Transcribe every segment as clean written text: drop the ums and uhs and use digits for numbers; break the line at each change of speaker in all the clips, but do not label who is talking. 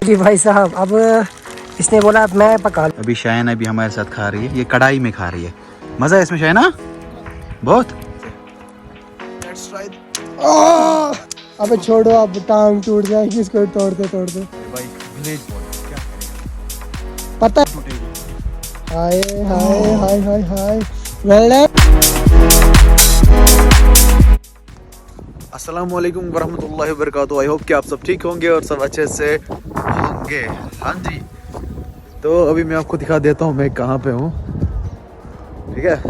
जी भाई साहब, अब इसने बोला अब मैं पका लूं।
अभी शायना भी हमारे साथ खा रही है, ये कढ़ाई में खा रही है। मजा है इसमें शायना बहुत।
अब छोड़ो, अब टांग टूट जाएगी इसको तोड़ते तोड़ते। पता हाय हाय हाय हाय हाय। Well done.
अस्सलाम वालेकुम वरहमतुल्लाहि वबरकातुहू। आई होप कि आप सब ठीक होंगे और सब अच्छे से होंगे। हाँ जी, तो अभी मैं आपको दिखा देता हूँ मैं कहाँ पे हूँ। ठीक है,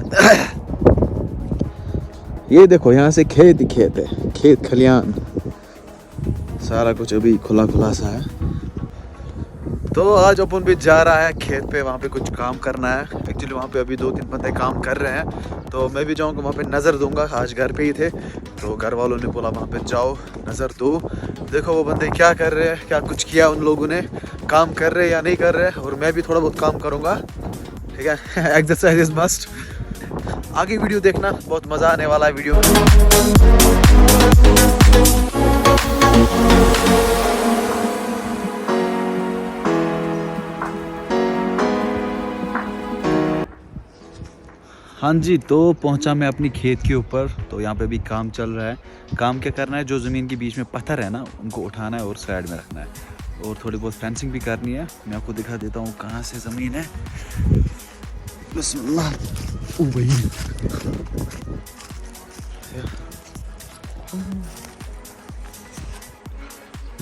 ये देखो यहाँ से खेत ही खेत है, खेत खलियान सारा कुछ अभी खुला खुला सा है। तो आज अपन भी जा रहा है खेत पे, वहाँ पे कुछ काम करना है। एक्चुअली वहाँ पे अभी 2-3 बंदे काम कर रहे हैं, तो मैं भी जाऊँगा वहाँ पे नज़र दूंगा। आज घर पे ही थे तो घर वालों ने बोला वहाँ पे जाओ नज़र दो, देखो वो बंदे क्या कर रहे हैं, क्या कुछ किया उन लोगों ने, काम कर रहे हैं या नहीं कर रहे हैं। और मैं भी थोड़ा बहुत काम करूँगा, ठीक है। Exercise is must. आगे वीडियो देखना, बहुत मज़ा आने वाला है वीडियो में। हाँ जी, तो पहुंचा मैं अपनी खेत के ऊपर। तो यहाँ पे भी काम चल रहा है। काम क्या करना है, जो ज़मीन के बीच में पत्थर है ना उनको उठाना है और साइड में रखना है, और थोड़ी बहुत फेंसिंग भी करनी है। मैं आपको दिखा देता हूँ कहाँ से ज़मीन है। बिस्मिल्लाह। ओ भाई,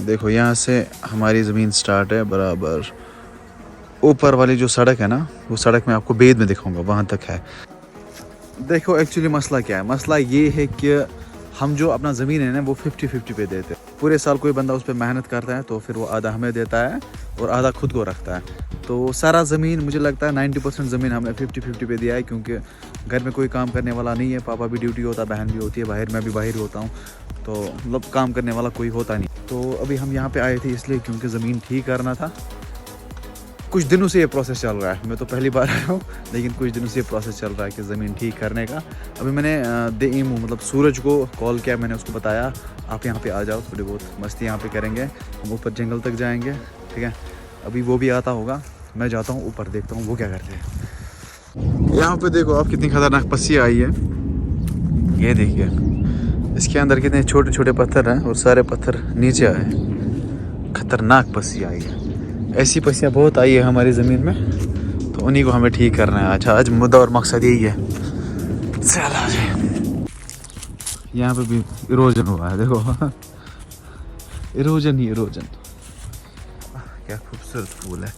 देखो यहाँ से हमारी ज़मीन स्टार्ट है, बराबर ऊपर वाली जो सड़क है ना, वो सड़क मैं आपको बेद में दिखाऊंगा, वहाँ तक है। देखो एक्चुअली मसला क्या है, मसला ये है कि हम जो अपना ज़मीन है ना वो 50-50 पे देते हैं। पूरे साल कोई बंदा उस पर मेहनत करता है तो फिर वो आधा हमें देता है और आधा खुद को रखता है। तो सारा ज़मीन मुझे लगता है 90% ज़मीन हमने 50-50 पे दिया है, क्योंकि घर में कोई काम करने वाला नहीं है। पापा भी ड्यूटी होता है, बहन भी होती है बाहर, मैं भी बाहर होता हूँ, तो मतलब काम करने वाला कोई होता नहीं। तो अभी हम यहाँ पर आए थे इसलिए क्योंकि ज़मीन ठीक करना था। कुछ दिनों से ये प्रोसेस चल रहा है, मैं तो पहली बार आया हूँ, लेकिन कुछ दिनों से ये प्रोसेस चल रहा है कि ज़मीन ठीक करने का। अभी मैंने मतलब सूरज को कॉल किया, मैंने उसको बताया आप यहाँ पे आ जाओ, थोड़ी बहुत मस्ती यहाँ पे करेंगे, हम ऊपर जंगल तक जाएंगे, ठीक है। अभी वो भी आता होगा, मैं जाता हूँ ऊपर, देखता हूँ वो क्या करते हैं। यहाँ पे देखो आप कितनी खतरनाक पस्सी आई है, ये देखिए इसके अंदर कितने छोटे छोटे पत्थर हैं और सारे पत्थर नीचे आए, खतरनाक पस्सी आई है। ऐसी पस्सियाँ बहुत आई है हमारी ज़मीन में, तो उन्हीं को हमें ठीक करना है। अच्छा, आज मुद्दा और मकसद यही है। चलो जी, यहाँ पे भी इरोजन हुआ है, देखो इरोजन ही इरोजन। क्या खूबसूरत फूल है।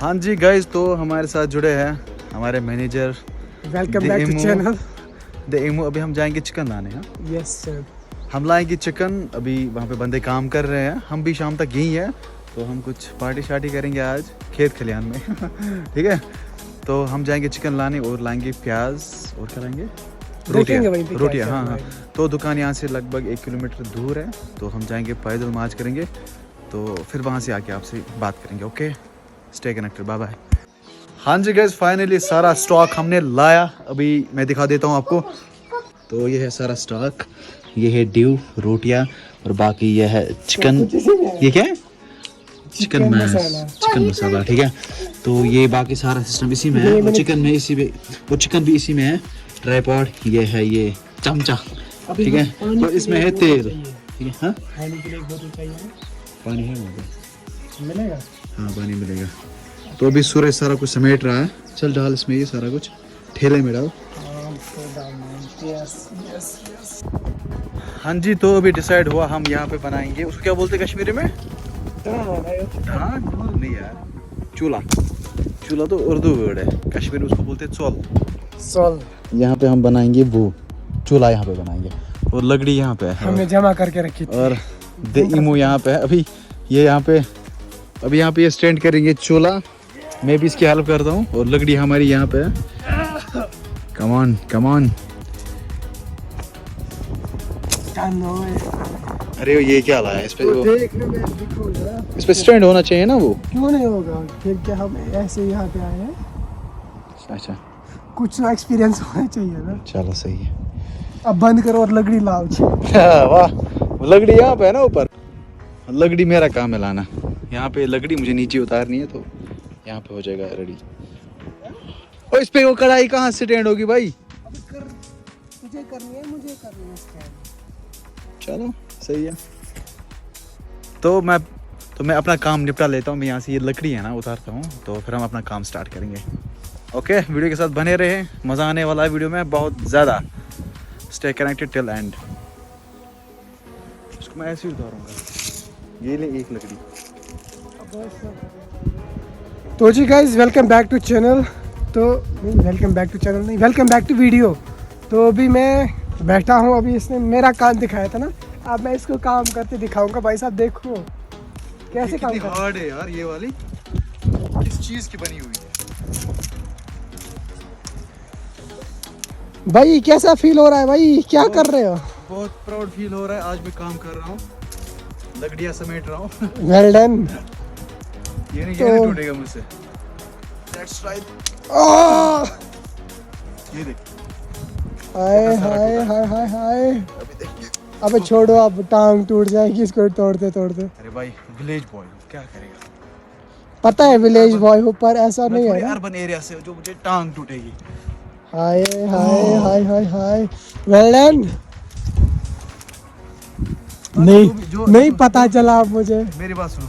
हाँ जी गाइज, तो हमारे साथ जुड़े हैं हमारे manager.
Welcome back to channel
the इमू। अभी हम जाएंगे चिकन लाने। हाँ
यस सर,
हम लाएंगे चिकन। अभी वहाँ पे बंदे काम कर रहे हैं, हम भी शाम तक यहीं हैं, तो हम कुछ पार्टी शार्टी करेंगे आज खेत खलियान में ठीक है। तो हम जाएंगे चिकन लाने और लाएंगे प्याज और क्या लाएंगे, रोटियाँ। हाँ हाँ, तो दुकान यहाँ से लगभग 1 किलोमीटर दूर है, तो हम जाएंगे पैदल मार्च करेंगे, तो फिर वहाँ से आके आपसे बात करेंगे। Okay, stay connected, bye bye. हाँ जी गाइस, फाइनली सारा स्टॉक हमने लाया। अभी मैं दिखा देता हूँ आपको। तो ये है सारा स्टॉक, ये है ड्यू, रोटियाँ, और बाकी ये है चिकन। ये क्या है, चिकन मसाला, ठीक है। तो ये बाकी सारा सिस्टम इसी में है, वो चिकन में इसी में, वो चिकन भी इसी में है। ट्राइपॉड ये है, ये चमचा, ठीक है, और इसमें है तेल, ठीक है। हाँ, पानी है वहाँ पे, मिलेगा? हाँ पानी मिलेगा। तो अभी सूरज सारा कुछ समेट रहा है, चल डाल इसमें ये सारा कुछ, ठेले में डाल। हाँ जी, तो अभी डिसाइड हुआ हम यहाँ पे बनाएंगे, उसको क्या बोलते हैं कश्मीरी में? हाँ नहीं यार, चूल्हा। चूल्हा तो उर्दू वर्ड है, कश्मीरी उसको बोलते हैं चोल। यहाँ पे हम बनाएंगे वो चूल्हा, यहाँ पे बनाएंगे, और लकड़ी यहाँ पे है,
हमने जमा करके रखी थी। और
इमू यहाँ पे है। अभी ये यहाँ पे, अभी यहाँ पे ये स्टैंड करेंगे चूल्हा, मैं भी इसकी हेल्प करता हूँ, और लकड़ी हमारी यहाँ पे है। कम ऑन
चलो
अरे ये क्या लाया इस पे वो
देखने में दिखो जरा।
इस पे स्टैंड होना चाहिए ना वो।
क्यों नहीं होगा? फिर क्या हम ऐसे यहाँ पे आए हैं?
अच्छा
कुछ ना एक्सपीरियंस होना चाहिए ना।
चलो सही है।
अब बंद करो और लकड़ी लाओ।
वाह लकड़ी यहाँ पे है ना ऊपर। लकड़ी मेरा काम है लाना। यहाँ पे लकड़ी मुझे नीचे उतारनी है तो यहाँ पे हो जाएगा रेडी। और इस पे वो कढ़ाई कहाँ से स्टैंड होगी भाई?
तुझे करनी है मुझे करनी है स्टैंड।
चलो सही है। तो मैं अपना काम निपटा लेता हूँ। मैं यहाँ से ये लकड़ी है ना उतारता हूँ तो फिर हम अपना काम स्टार्ट करेंगे। ओके वीडियो के साथ बने रहे, मज़ा आने वाला है वीडियो में बहुत ज़्यादा। Stay connected till and. इसको मैं ऐसे ही उतारूँगा। ये ले एक लकड़ी।
तो जी guys welcome back to channel. तो वेलकम बैक टू चैनल नहीं, वेलकम बैक टू वीडियो। तो अभी मैं बैठा हूँ। अभी इसने मेरा काम दिखाया था ना, अब मैं इसको काम करते दिखाऊंगा। भाई साहब देखो कैसे काम
कितनी
करते।
हार्ड है यार ये वाली। किस चीज़ की बनी हुई है?
भाई कैसा फील हो रहा है भाई? क्या कर रहे हो?
बहुत प्राउड फील हो रहा है। आज मैं काम कर रहा हूँ, लकड़ियाँ समेट रहा हूँ।
Well done.
ये नहीं टूटेगा मुझसे। That's right. ये देख।
हाय हाय हाय हाय हाय। अबे छोड़ो, अब टांग टूट जाएगी इसको तोड़ते तोड़ते।
अरे भाई विलेज बॉय क्या करेगा?
पता है विलेज बॉय ऊपर ऐसा नहीं है ना।
अर्बन एरिया से जो मुझे टांग टूटेगी।
हाय हाय हाय हाय हाय। Well done. नहीं पता चला अब मुझे।
मेरी बात सुनो।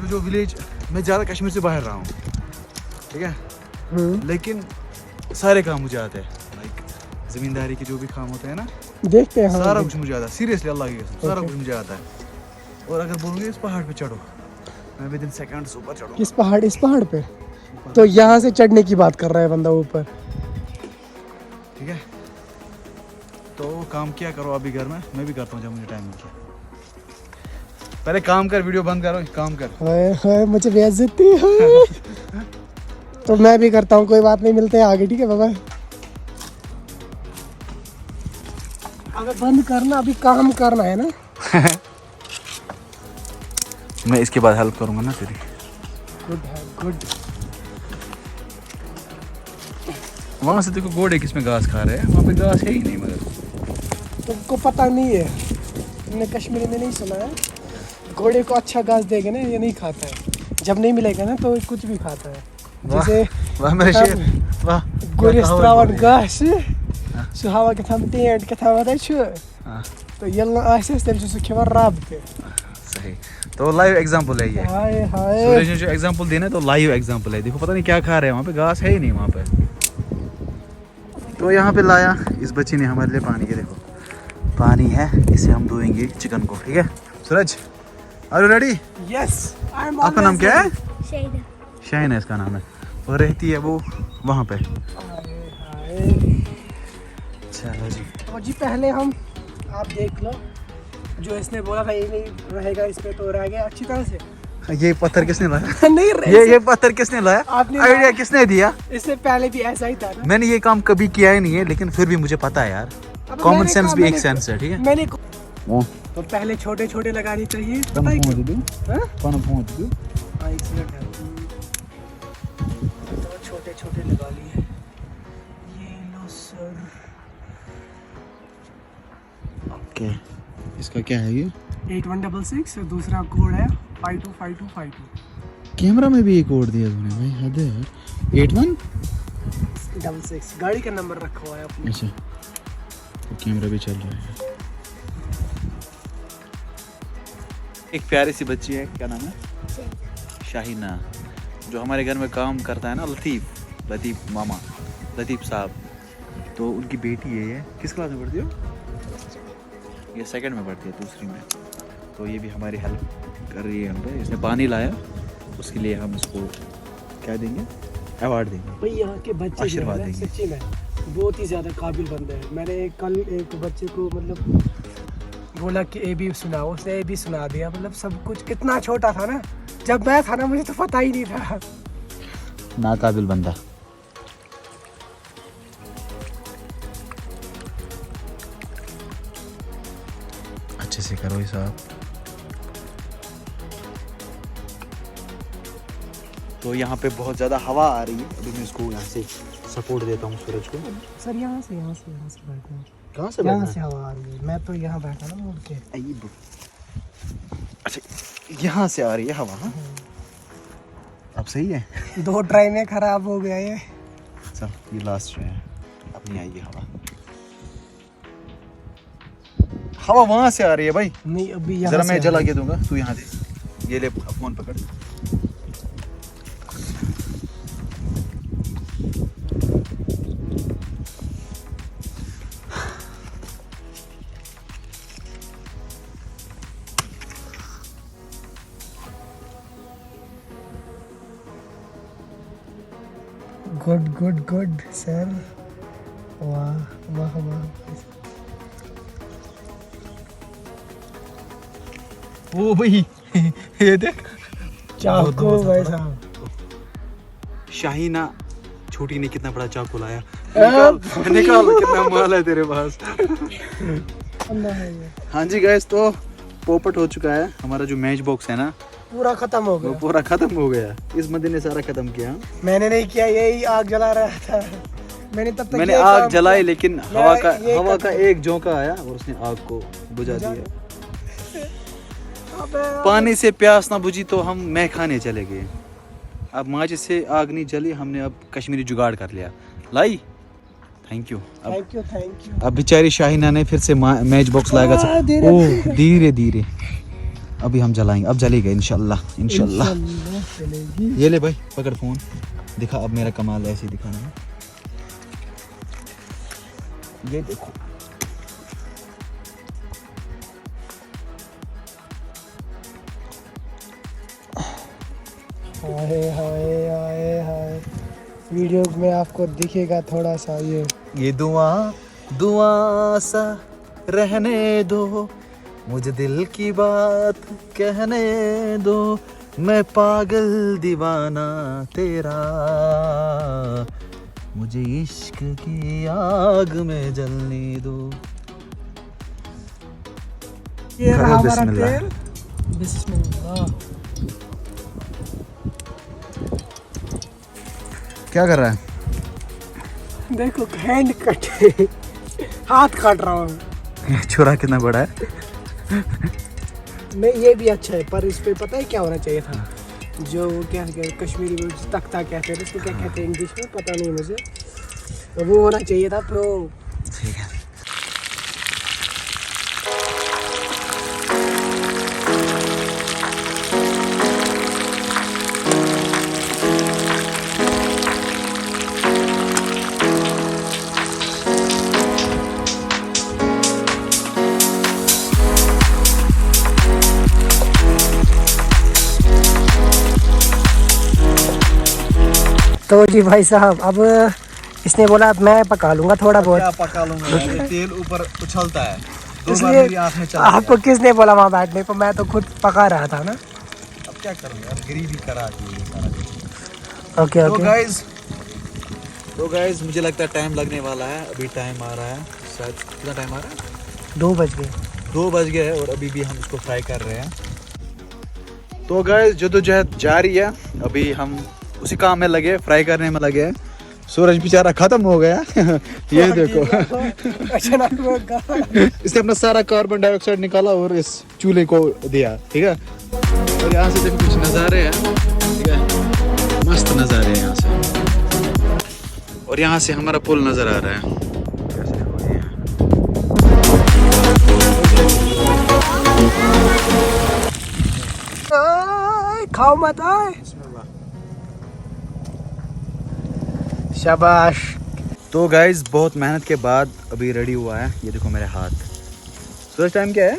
जो विलेज मैं ज़्यादा कश्मीर से बाहर रहा हूँ, ठीक है, लेकिन सारे काम मुझे आते हैं। लाइक ज़मींदारी के जो भी काम होते हैं ना,
देखते हैं।
सारा कुछ मुझे आता है। सीरियसली अल्लाह की कसम सारा कुछ मुझे आता है। और अगर बोलोगे इस पहाड़ पे चढ़ो, मैं विदिन सेकंड्स ऊपर चढ़ूँ।
किस पहाड़? इस पहाड़ पे? तो यहाँ से चढ़ने की बात कर रहा है बंदा ऊपर।
ठीक है तो काम क्या करो अभी घर में, मैं भी करता हूँ जब मुझे टाइम मिलता है। पहले काम कर, वीडियो बंद करो, काम कर।
हाय हाय मुझे बेइज्जती है। तो मैं भी करता हूँ, कोई बात नहीं, मिलते हैं आगे, ठीक है बाबा। अबे बंद करना, अभी काम करना है ना।
मैं इसके बाद हेल्प करूँगा ना तेरी।
गुड है गुड।
वहाँ से देखो घोड़े किसमें घास खा रहे हैं, वहाँ पे घास है ही नहीं। मगर
तुमको पता नहीं है, तुमने कश्मीरी में नहीं सुना है, घोड़े को अच्छा घास देगा ना ये नहीं खाता है, जब नहीं मिलेगा ना तो कुछ भी खाता है। जैसे
वाह मेरे शेर, वाह
गुरिस्त्रावन घास सु हवा के थम टेंट के थम वता छु तो यल्ला आसेस तेल सु खेवा राब ते।
सही। तो लाइव एग्जांपल है ये।
हाय हाय।
सूरज ने जो एग्जांपल देना है तो लाइव एग्जांपल है। देखो पता नहीं क्या खा रहे हैं वहाँ पे, घास है ही नहीं वहाँ पे। तो यहाँ पे लाया इस बच्ची ने हमारे लिए पानी। के देखो पानी है, इसे हम धोएंगे चिकन को, ठीक है। Suraj are you ready?
Yes I am.
आपका नाम क्या है?
शाहिदा।
शाहिन है इसका नाम है। और रहती है वो वहाँ पे। चलो जी।
तो जी पहले हम, आप देख लो, जो इसने बोला था ये नहीं रहेगा इस पे, तो रह गया अच्छी तरह से।
ये पत्थर किसने लाया?
नहीं
ये पत्थर किसने लाया?
आपने
आइडिया किसने दिया?
इससे पहले भी ऐसा ही था ना।
मैंने ये काम कभी किया ही नहीं है, लेकिन फिर भी मुझे पता है यार, कॉमन सेंस भी एक सेंस है, ठीक है।
मैंने तो पहले छोटे छोटे लगानी चाहिए, पता है क्यों? हाँ एक मिनट है, तो छोटे छोटे लगा लिए। ये लो सर।
ओके इसका क्या है ये?
8166 और दूसरा कोड है 525252।
कैमरा में भी एक कोड दिया तूने भाई, हद है यार।
8166 गाड़ी का नंबर रखा हुआ है अपने।
अच्छा तो कैमरा भी चल रहा है। एक प्यारी सी बच्ची है, क्या नाम है? शाहिना। जो हमारे घर में काम करता है ना, लतीफ़ मामा, लतीफ़ साहब, तो उनकी बेटी है ये। किस क्लास में पढ़ती हो? ये सेकंड में पढ़ती है, दूसरी में। तो ये भी हमारी हेल्प कर रही है हम पे। इसने पानी लाया, उसके लिए हम इसको क्या देंगे? अवार्ड देंगे
भाई। यहाँ के बच्चे
आशीर्वाद
जो है ना,
देंगे।
सच्ची में बहुत ही ज़्यादा काबिल बंदे हैं। मैंने कल एक बच्चे को मतलब बोला कि ए बी सुनाओ, उसने ए बी सुना दिया। मतलब सब कुछ इतना छोटा था ना, जब मैं था ना मुझे तो पता ही नहीं था।
नाकाबिल बंदा। अच्छे से करो ये साहब। तो यहाँ पे बहुत ज़्यादा हवा आ रही है, अभी मैं इसको यहाँ से सपोर्ट देता हूँ सूरज को।
सर यहाँ से बैठना है।
कहाँ से
यहाँ
बैठना
से हवा आ रही है, मैं तो यहाँ बैठा ना मुड़ के।
है? अच्छा यहाँ से आ रही है हवा। हाँ अब सही है।
2 ट्राई में खराब हो गया ये।
चल ये लास्ट है, अब नहीं आएगी हवा। हवा वहां से आ रही है भाई।
नहीं अभी यहाँ
जरा
से
मैं
आ
जला
रही
के दूंगा, तू यहाँ दे, ये ले फोन पकड़।
गुड गुड गुड सर, वाह वाह वाह।
ओ भाई ये देख
चाकू भाई साहब।
शाहीना छोटी ने कितना बड़ा चाकू लाया। निकाल निकाल, कितना माल है तेरे पास।
अंदर है ये।
हाँ जी गैस, तो पोपट हो चुका है हमारा। जो मैच बॉक्स है ना
पूरा खत्म हो
वो
गया।
पूरा खत्म हो गया। इस बंदे ने सारा खत्म किया।
मैंने नहीं किया, यही आग जला रहा था। मैंने तब तक
मैंने
ये
आग
काम
जलाई,
किया।
लेकिन
मैं ये
हवा का
करता
एक झोंका आया और उसने आग को बुझा दिया।
अबे
पानी से प्यास ना बुझी तो हम मैं खाने चले गए। अब माचिस से आग नहीं जली, हमने अब कश्मीरी जुगाड़ कर लिया। लाई थैंक यू। अब
थैंक यू।
अब बेचारी शाहीना ने फिर से मैच बॉक्स लाएगा। ओह धीरे धीरे अभी हम जलाएंगे, अब जलेगा इंशाल्लाह इंशाल्लाह।
चलेगी।
ये ले भाई पकड़ फोन, दिखा अब मेरा कमाल ऐसे ही दिखाना है। ये देखो
हाय हाय हाय हाय। वीडियो में आपको दिखेगा थोड़ा सा ये
दुआ सा रहने दो, मुझे दिल की बात कहने दो, मैं पागल दीवाना तेरा, मुझे इश्क की आग में जलने दो।
ये रहा हमारा
बिस्मिल्लाह।
तेल। बिस्मिल्लाह।
क्या कर रहा है?
देखो हैंड कट, हाथ काट रहा हूँ।
छुरा कितना बड़ा है।
नहीं ये भी अच्छा है, पर इस पे पता है क्या होना चाहिए था? जो क्या कहते हैं कश्मीरी में तख्ता कहते हैं, इसको क्या कहते हैं इंग्लिश में पता नहीं मुझे, तो वो होना चाहिए था प्रो।
ठीक है।
तो जी भाई साहब, अब इसने बोला मैं पका लूंगा थोड़ा बहुत।
क्या पका लूंगा यार, तेल ऊपर उछलता है।
इसलिए आपको किसने बोला वहाँ बैठने को? मैं तो खुद पका रहा था ना।
अब क्या करूंगा यार, गरीबी करा दी है सारा कुछ।
ओके
तो
ओके।
गाइस मुझे लगता है टाइम लगने वाला है। अभी टाइम आ रहा है, शायद कितना टाइम आ रहा है?
2 बज गए।
2 बज गए हैं और अभी भी हम इसको फ्राई कर रहे हैं। तो गाइस जद्दोजहद जारी है, अभी हम उसी काम में लगे, फ्राई करने में लगे हैं। सूरज बेचारा खत्म हो गया। ये देखो इसने अपना सारा कार्बन डाइऑक्साइड निकाला और इस चूल्हे को दिया। ठीक है, और यहाँ से देखो कुछ नज़ारे हैं। ठीक है, मस्त नज़ारे हैं यहाँ से। और यहाँ से हमारा पुल नज़र आ रहा है।
खाओ मत आए। शाबाश।
तो गाइज बहुत मेहनत के बाद अभी रेडी हुआ है। ये देखो मेरे हाथ। सूरज टाइम क्या है?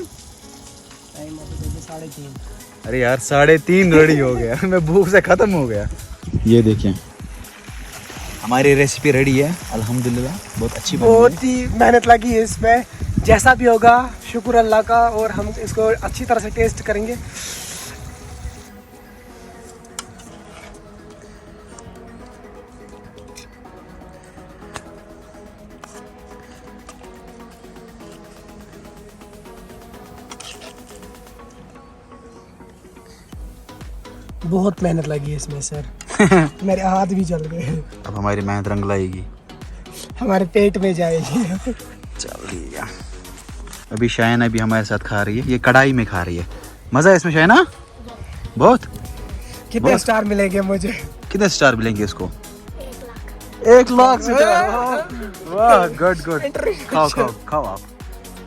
टाइम अभी 3:30।
अरे यार 3:30 रेडी हो गया। मैं भूख से खत्म हो गया। ये देखिए हमारी रेसिपी रेडी है अल्हम्दुलिल्लाह, बहुत अच्छी बनी है।
बहुत ही मेहनत लगी है इसमें। जैसा भी होगा शुक्र अल्लाह का, और हम इसको अच्छी तरह से टेस्ट करेंगे। बहुत मेहनत लगी इसमें सर। मेरे हाथ भी जल गए।
अब हमारी मेहनत रंग लाएगी,
हमारे पेट में जाएगी।
चल ठीक है। अभी शायना भी हमारे साथ खा रही है, ये कढ़ाई में खा रही है। मज़ा है इसमें शायना? बहुत।
कितने स्टार मिलेंगे मुझे?
कितने स्टार मिलेंगे इसको? 1,00,000 स्टार। वाह गुड गुड। खाओ खाओ खाओ आप।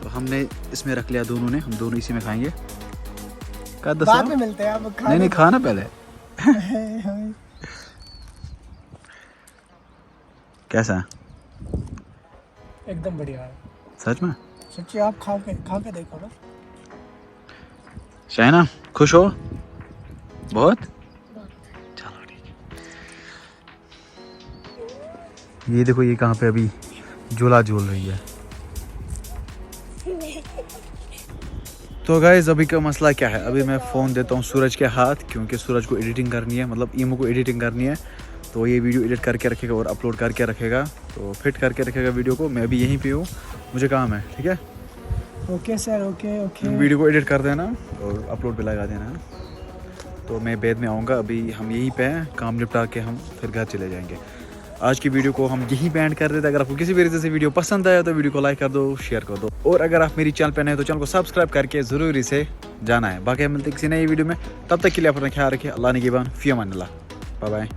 तो हमने इसमें रख लिया दोनों ने, हम दोनों इसी में खाएंगे।
बाद में मिलते हैं आप
नहीं नहीं खाना पहले। कैसा है?
एकदम बढ़िया है
सच में?
सच्ची आप खा के देखो ना।
शायना खुश हो? बहुत। चलो ठीक है। ये देखो ये कहाँ पे अभी झूला झूल रही है। तो गाइस अभी का मसला क्या है, अभी मैं फ़ोन देता हूँ सूरज के हाथ, क्योंकि सूरज को एडिटिंग करनी है, मतलब ईमो को एडिटिंग करनी है। तो ये वीडियो एडिट करके रखेगा और अपलोड करके रखेगा, तो फिट करके रखेगा वीडियो को। मैं अभी यहीं पे हूँ, मुझे काम है, ठीक है?
Okay sir, okay okay.
Video को एडिट कर देना और अपलोड पे लगा देना। तो मैं बाद में आऊँगा, अभी हम यहीं पे हैं, काम निपटा के हम फिर घर चले जाएंगे। आज की वीडियो को हम यहीं पे एंड कर देते हैं। अगर आपको किसी भी वजह से वीडियो पसंद आया तो वीडियो को लाइक कर दो, शेयर कर दो, और अगर आप मेरी चैनल पे नए हैं तो चैनल को सब्सक्राइब करके ज़रूर इसे जाना है। बाकी हम मिलते हैं किसी नई वीडियो में, तब तक के लिए अपना ख्याल रखिए। अल्लाह निगहबान, फ़ी अमान अल्लाह, बाय बाय।